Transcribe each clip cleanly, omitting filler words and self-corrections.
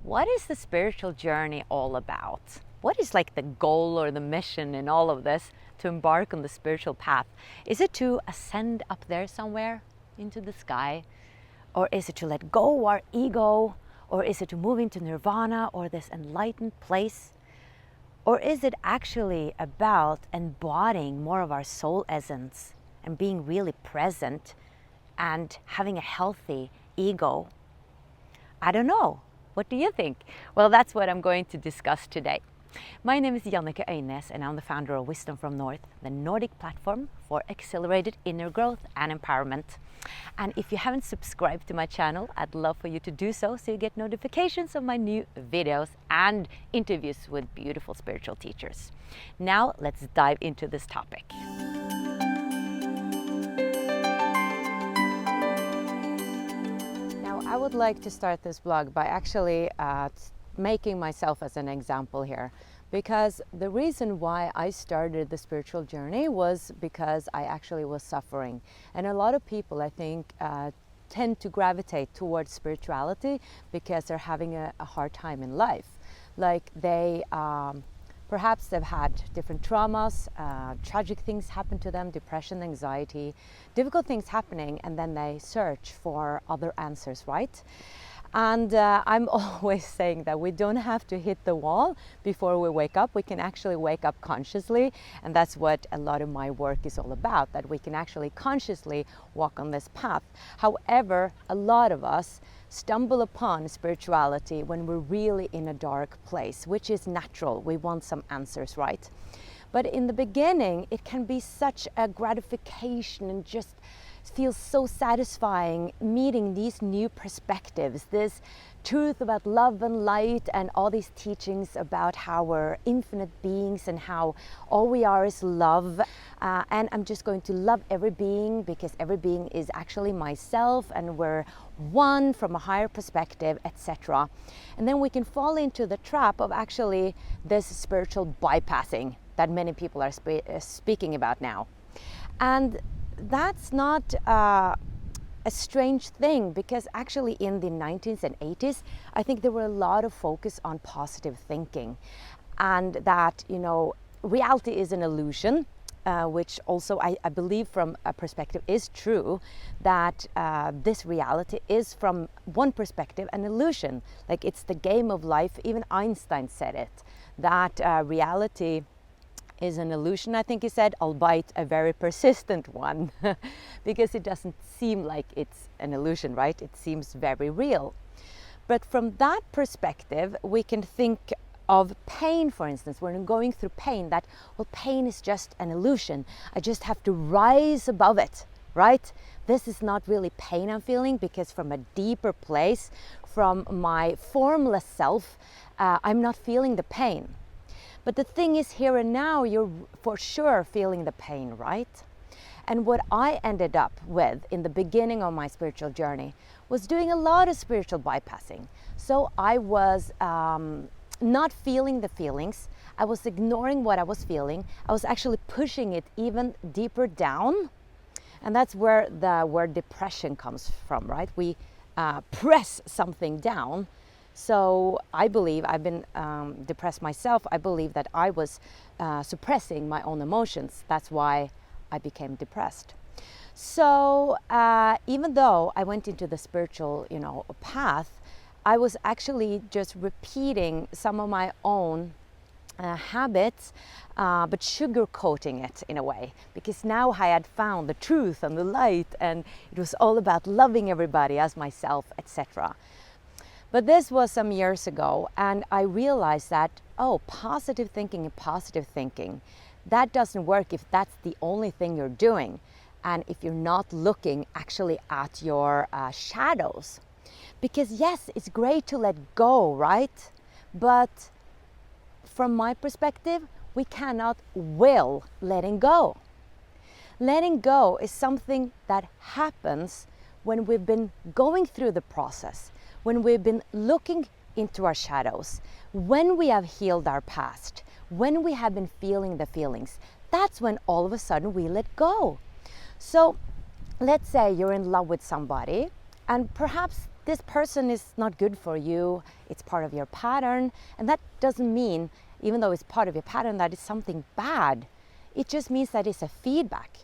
what is the spiritual journey all about? What is like the goal or the mission in all of this to embark on the spiritual path? Is it to ascend up there somewhere into the sky? Or is it to let go our ego? Or is it to move into nirvana or this enlightened place? Or is it actually about embodying more of our soul essence and being really present and having a healthy ego? I don't know. What do you think? Well, that's what I'm going to discuss today. My name is wayyyy, and I'm the founder of Wisdom from North, the Nordic platform for accelerated inner growth and empowerment. And if you haven't subscribed to my channel, I'd love for you to do so you get notifications of my new videos and interviews with beautiful spiritual teachers. Now, let's dive into this topic. I would like to start this blog by actually making myself as an example here, because the reason why I started the spiritual journey was because I actually was suffering. And a lot of people, I think, tend to gravitate towards spirituality because they're having a hard time in life. Like perhaps they've had different traumas, tragic things happen to them, depression, anxiety, difficult things happening, and then they search for other answers, right? And I'm always saying that we don't have to hit the wall before we wake up. We can actually wake up consciously, and that's what a lot of my work is all about, that we can actually consciously walk on this path. However, a lot of us stumble upon spirituality when we're really in a dark place, which is natural. We want some answers, right? But in the beginning, it can be such a gratification and just feels so satisfying meeting these new perspectives, this truth about love and light and all these teachings about how we're infinite beings and how all we are is love. And I'm just going to love every being because every being is actually myself and we're one from a higher perspective, etc. And then we can fall into the trap of actually this spiritual bypassing that many people are speaking about now. And that's not a strange thing, because actually in the 90s and 80s, I think there were a lot of focus on positive thinking, and that, you know, reality is an illusion, which also I believe from a perspective is true, that this reality is from one perspective an illusion. Like it's the game of life. Even Einstein said it, that reality is an illusion, I think he said, albeit a very persistent one, because it doesn't seem like it's an illusion, right? It seems very real. But from that perspective, we can think of pain, for instance. When we're going through pain, that, well, pain is just an illusion. I just have to rise above it, right? This is not really pain I'm feeling, because from a deeper place, from my formless self, I'm not feeling the pain. But the thing is, here and now, you're for sure feeling the pain, right? And what I ended up with in the beginning of my spiritual journey was doing a lot of spiritual bypassing. So I was not feeling the feelings. I was ignoring what I was feeling. I was actually pushing it even deeper down. And that's where the word depression comes from, right? We press something down. So I believe, I've been depressed myself, I believe that I was suppressing my own emotions. That's why I became depressed. So even though I went into the spiritual, path, I was actually just repeating some of my own habits, but sugarcoating it in a way, because now I had found the truth and the light, and it was all about loving everybody as myself, etc. But this was some years ago, and I realized that, positive thinking, that doesn't work if that's the only thing you're doing, and if you're not looking actually at your shadows. Because yes, it's great to let go, right? But from my perspective, we cannot will letting go. Letting go is something that happens when we've been going through the process, when we've been looking into our shadows, when we have healed our past, when we have been feeling the feelings. That's when all of a sudden we let go. So let's say you're in love with somebody, and perhaps this person is not good for you, it's part of your pattern. And that doesn't mean, even though it's part of your pattern, that it's something bad. It just means that it's a feedback.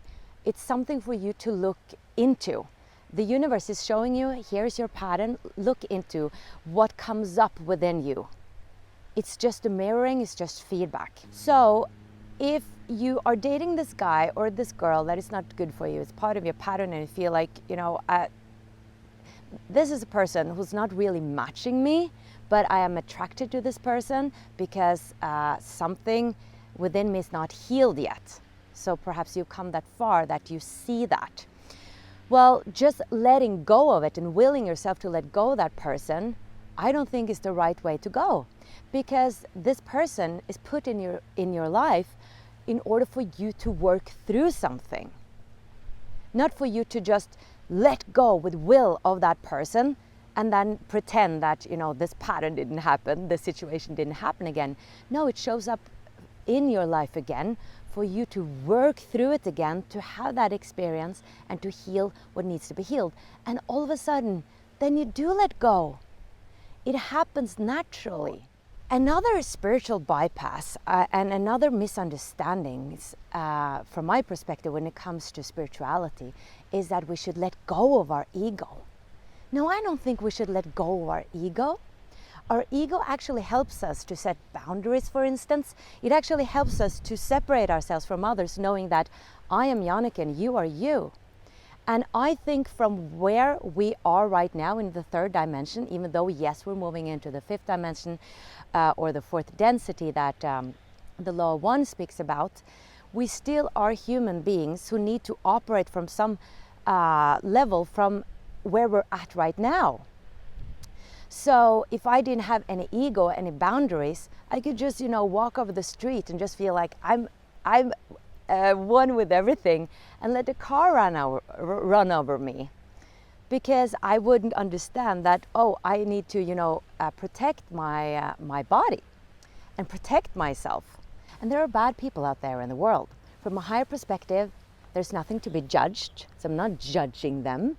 It's something for you to look into. The universe is showing you, here's your pattern, look into what comes up within you. It's just a mirroring, it's just feedback. So if you are dating this guy or this girl that is not good for you, it's part of your pattern, and you feel like, this is a person who's not really matching me, but I am attracted to this person because something within me is not healed yet. So perhaps you've come that far that you see that. Well, just letting go of it and willing yourself to let go of that person, I don't think is the right way to go, because this person is put in your life in order for you to work through something, not for you to just let go with will of that person and then pretend that this pattern didn't happen, this situation didn't happen again. No, it shows up in your life again for you to work through it again, to have that experience and to heal what needs to be healed. And all of a sudden, then you do let go. It happens naturally. Another spiritual bypass and another misunderstanding from my perspective when it comes to spirituality is that we should let go of our ego. No, I don't think we should let go of our ego. Our ego actually helps us to set boundaries, for instance. It actually helps us to separate ourselves from others, knowing that I am Janneke and you are you. And I think from where we are right now in the third dimension, even though, yes, we're moving into the fifth dimension or the fourth density that the Law of One speaks about, we still are human beings who need to operate from some level from where we're at right now. So if I didn't have any ego, any boundaries, I could just, walk over the street and just feel like I'm one with everything and let the car run over me, because I wouldn't understand that, I need to, protect my body and protect myself. And there are bad people out there in the world. From a higher perspective, there's nothing to be judged, so I'm not judging them.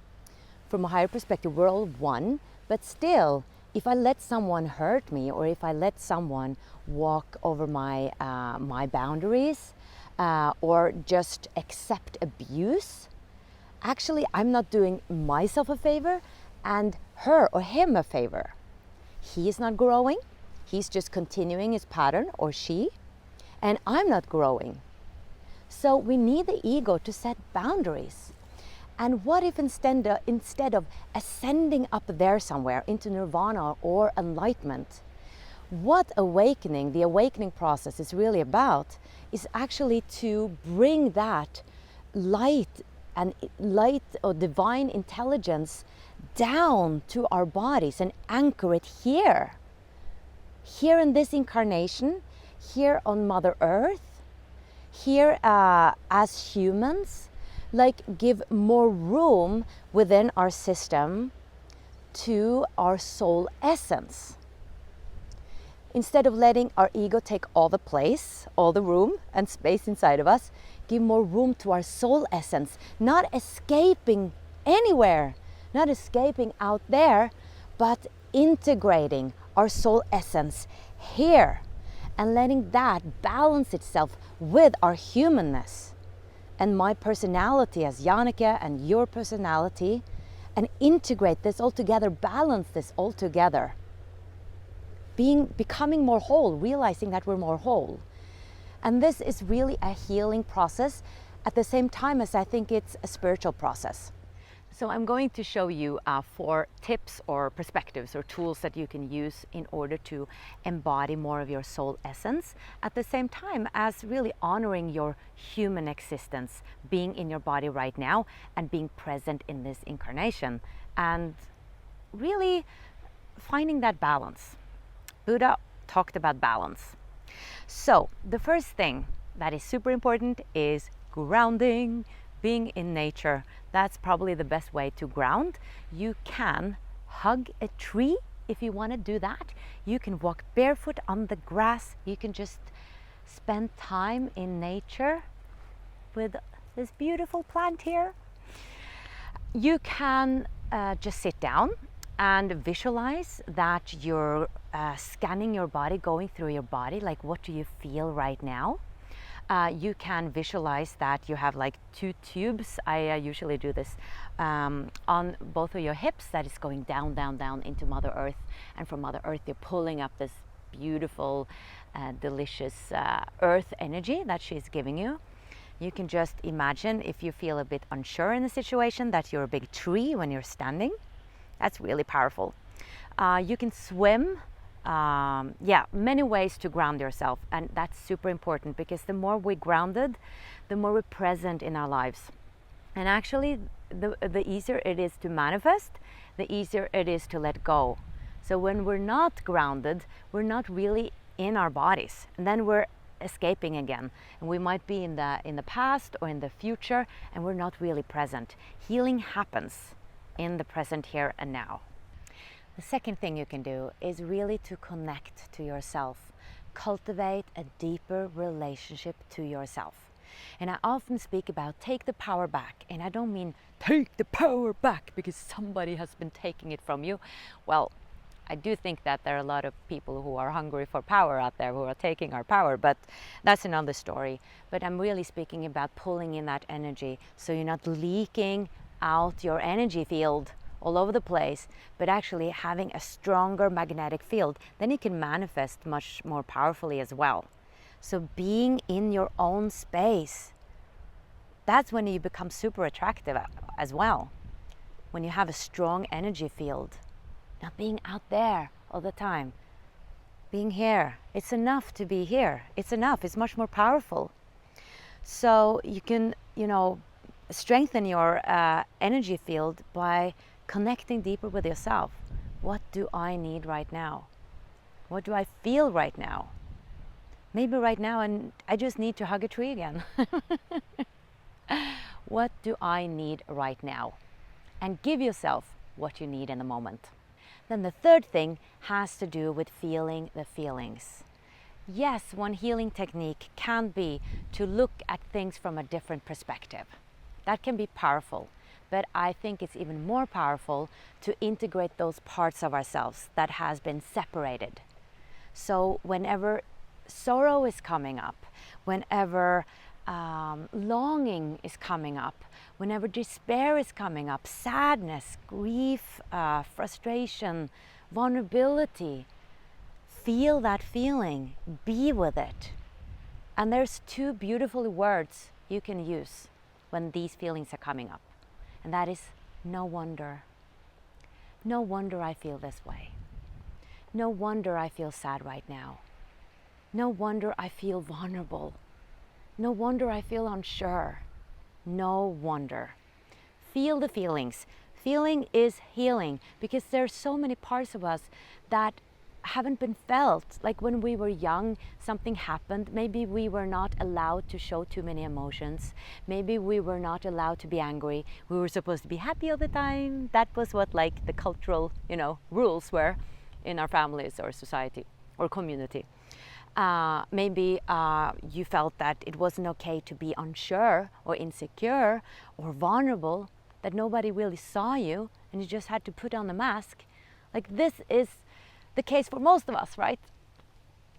From a higher perspective, we're all one. But still, if I let someone hurt me, or if I let someone walk over my boundaries, or just accept abuse, actually I'm not doing myself a favor and her or him a favor. He is not growing, he's just continuing his pattern, or she, and I'm not growing. So we need the ego to set boundaries. And what if instead of ascending up there somewhere into nirvana or enlightenment, what awakening, the awakening process is really about, is actually to bring that light or divine intelligence down to our bodies and anchor it here in this incarnation, here on Mother Earth, here as humans. Like, give more room within our system to our soul essence. Instead of letting our ego take all the place, all the room and space inside of us, give more room to our soul essence, not escaping anywhere, not escaping out there, but integrating our soul essence here and letting that balance itself with our humanness. And my personality as Janneke and your personality, and integrate this all together, balance this all together. Becoming more whole, realizing that we're more whole. And this is really a healing process at the same time as I think it's a spiritual process. So I'm going to show you 4 tips or perspectives or tools that you can use in order to embody more of your soul essence, at the same time as really honoring your human existence, being in your body right now and being present in this incarnation, and really finding that balance. Buddha talked about balance. So the first thing that is super important is grounding, being in nature. That's probably the best way to ground. You can hug a tree if you want to do that. You can walk barefoot on the grass. You can just spend time in nature with this beautiful plant here. You can just sit down and visualize that you're scanning your body, going through your body, like what do you feel right now? You can visualize that you have like 2 tubes. I usually do this on both of your hips, that is going down, down, down into Mother Earth. And from Mother Earth, you're pulling up this beautiful, delicious earth energy that she's giving you. You can just imagine, if you feel a bit unsure in the situation, that you're a big tree when you're standing. That's really powerful. You can swim. Many ways to ground yourself, and that's super important, because the more we're grounded, the more we're present in our lives. And actually, the easier it is to manifest, the easier it is to let go. So when we're not grounded, we're not really in our bodies, and then we're escaping again, and we might be in the past or in the future, and we're not really present. Healing happens in the present here and now. The second thing you can do is really to connect to yourself. Cultivate a deeper relationship to yourself. And I often speak about take the power back. And I don't mean take the power back because somebody has been taking it from you. Well, I do think that there are a lot of people who are hungry for power out there, who are taking our power, but that's another story. But I'm really speaking about pulling in that energy, so you're not leaking out your energy field all over the place, but actually having a stronger magnetic field. Then you can manifest much more powerfully as well. So being in your own space, that's when you become super attractive as well. When you have a strong energy field, not being out there all the time, being here. It's enough to be here. It's enough. It's much more powerful. So you can, strengthen your energy field by connecting deeper with yourself. What do I need right now? What do I feel right now? Maybe right now and I just need to hug a tree again. What do I need right now? And give yourself what you need in the moment. Then the third thing has to do with feeling the feelings. Yes, one healing technique can be to look at things from a different perspective. That can be powerful. But I think it's even more powerful to integrate those parts of ourselves that has been separated. So whenever sorrow is coming up, whenever longing is coming up, whenever despair is coming up, sadness, grief, frustration, vulnerability, feel that feeling, be with it. And there's 2 beautiful words you can use when these feelings are coming up. And that is no wonder. No wonder I feel this way. No wonder I feel sad right now. No wonder I feel vulnerable. No wonder I feel unsure. No wonder. Feel the feelings. Feeling is healing, because there's so many parts of us that haven't been felt. Like when we were young, something happened. Maybe we were not allowed to show too many emotions. Maybe we were not allowed to be angry. We were supposed to be happy all the time. That was what like the cultural, rules were in our families or society or community. Maybe you felt that it wasn't okay to be unsure or insecure or vulnerable, that nobody really saw you and you just had to put on the mask. Like this is the case for most of us, right?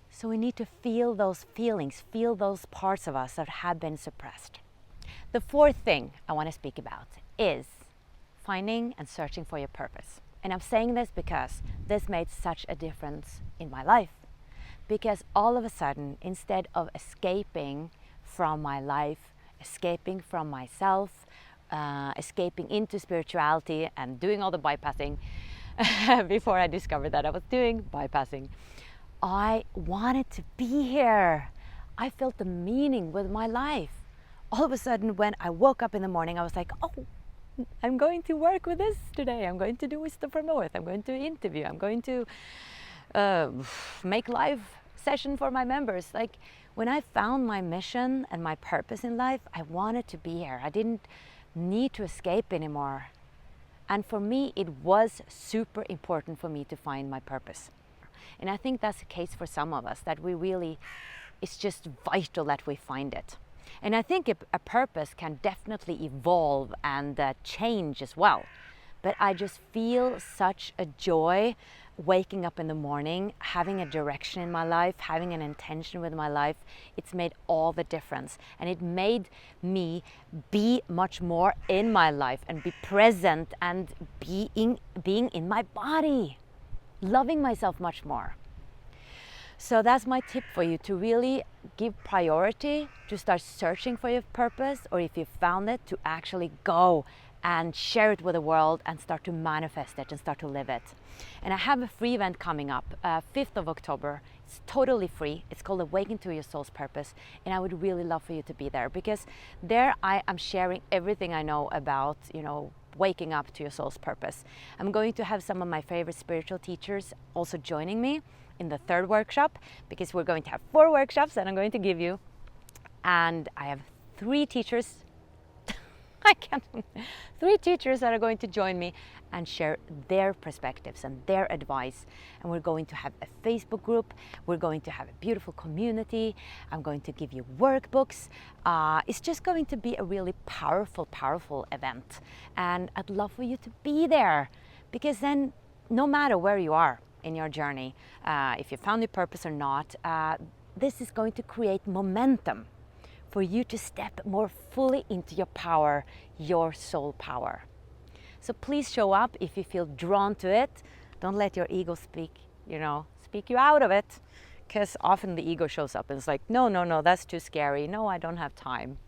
So we need to feel those feelings, feel those parts of us that have been suppressed. The fourth thing I want to speak about is finding and searching for your purpose. And I'm saying this because this made such a difference in my life. Because all of a sudden, instead of escaping from my life, escaping from myself, escaping into spirituality and doing all the bypassing, before I discovered that I was doing bypassing, I wanted to be here. I felt the meaning with my life. All of a sudden, when I woke up in the morning, I was like, oh, I'm going to work with this today. I'm going to do Wisdom from North. I'm going to interview. I'm going to make live session for my members. Like when I found my mission and my purpose in life, I wanted to be here. I didn't need to escape anymore. And for me, it was super important for me to find my purpose. And I think that's the case for some of us, that we really, it's just vital that we find it. And I think a purpose can definitely evolve and change as well. but I just feel such a joy waking up in the morning, having a direction in my life, having an intention with my life. It's made all the difference, and it made me be much more in my life and be present and being in my body, loving myself much more. So that's my tip for you, to really give priority to start searching for your purpose, or if you found it, to actually go and share it with the world and start to manifest it and start to live it. And I have a free event coming up, 5th of October. It's totally free. It's called Awaken to Your Soul's Purpose. And I would really love for you to be there, because there I am sharing everything I know about, waking up to your soul's purpose. I'm going to have some of my favorite spiritual teachers also joining me in the 3rd workshop, because we're going to have 4 workshops that I'm going to give you. And I have 3 teachers. 3 teachers that are going to join me and share their perspectives and their advice. And we're going to have a Facebook group. We're going to have a beautiful community. I'm going to give you workbooks. It's just going to be a really powerful, powerful event. And I'd love for you to be there, because then no matter where you are in your journey, if you found your purpose or not, this is going to create momentum for you to step more fully into your power, your soul power. So please show up if you feel drawn to it. Don't let your ego speak you out of it, because often the ego shows up and it's like, no, that's too scary. No, I don't have time.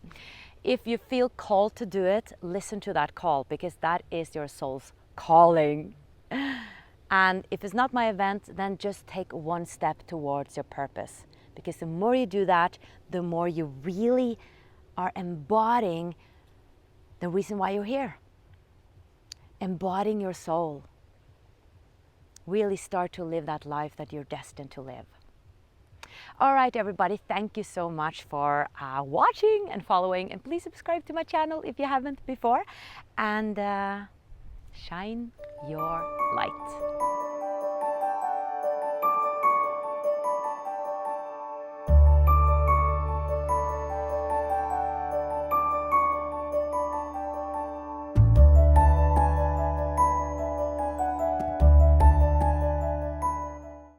If you feel called to do it, listen to that call, because that is your soul's calling. And if it's not my event, then just take one step towards your purpose. Because the more you do that, the more you really are embodying the reason why you're here. Embodying your soul. Really start to live that life that you're destined to live. All right, everybody, thank you so much for watching and following. And please subscribe to my channel if you haven't before. And shine your light.